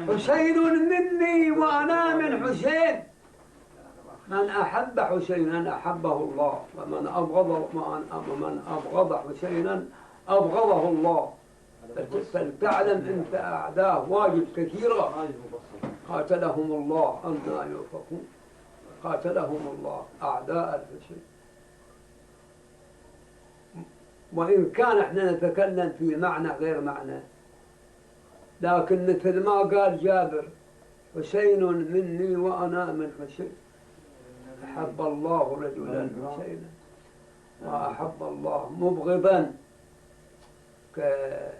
حسين مني وأنا من حسين. من أحب حسينا أحبه الله، ومن أبغض حسينا أبغضه الله. فلتعلم أنت أعداء واجب كثيرة قاتلهم الله أنى يؤفكون. قاتلهم الله أعداء الحسين. وإن كان احنا نتكلم في معنى غير معنى، لكن مثل ما قال جابر حسين مني وأنا من حسين. أحب الله رجلا حسينا وأحب الله مبغضا كالحسين.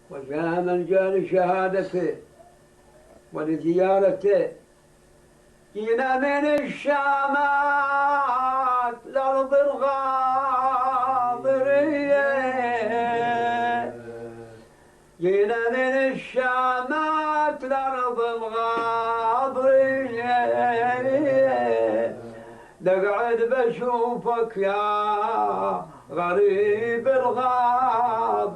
وجاء من جاء لشهادته ولزيارته. جينا من الشامات لأرض الغاضرية، جينا من الشامات لأرض الغاضرية، لقعد بشوفك يا غريب الغاضرية.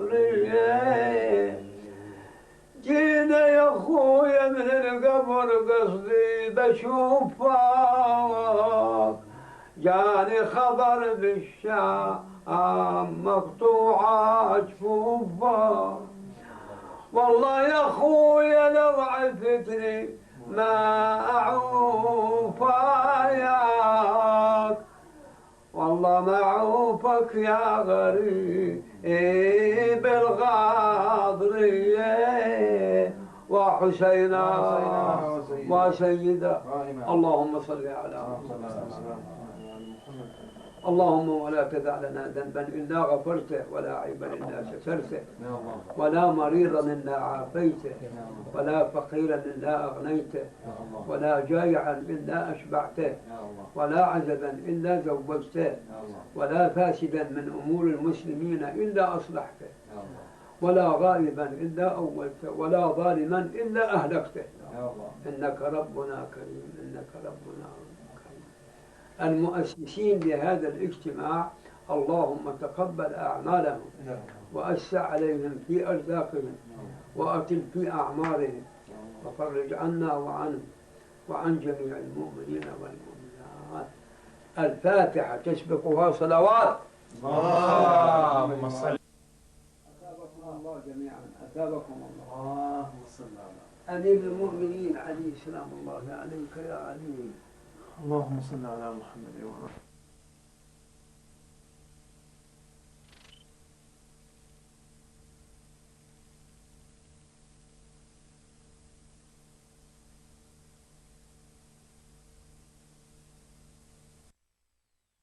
جينا يا اخويا من القبر قصدي بشوفك، جاني خبر بالشام مقطوعة جفوفك. والله يا اخويا لو عفتني ما اعوف وياك، والله ما اعوفك يا غريب الغاضرية. وحسينا وسيدا. اللهم صل على محمد. اللهم ولا تدع لنا ذنبا إلا غفرته، ولا عيبا إلا سترته، ولا مريضا إلا عافيته، ولا فقيرا إلا أغنيته، ولا جائعا إلا أشبعته، ولا عزبا إلا زوجته، ولا فاسدا من أمور المسلمين إلا أصلحته، ولا غائبا إلا أولته، ولا ظالما إلا أهلكته. إنك ربنا كريم، إنك ربنا كريم. المؤسسين لهذا الاجتماع اللهم تقبل أعمالهم وأسع عليهم في أرزاقهم وأطل في أعمارهم، وفرج عنا وعنهم وعن جميع المؤمنين والمؤمنات. الفاتحة تسبقها صلوات. اللهم صل. أثابكم الله جميعا، أثابكم الله. اللهم صل على أمير المؤمنين علي سلام الله عليك يا علي. اللهم صل على محمد وعلى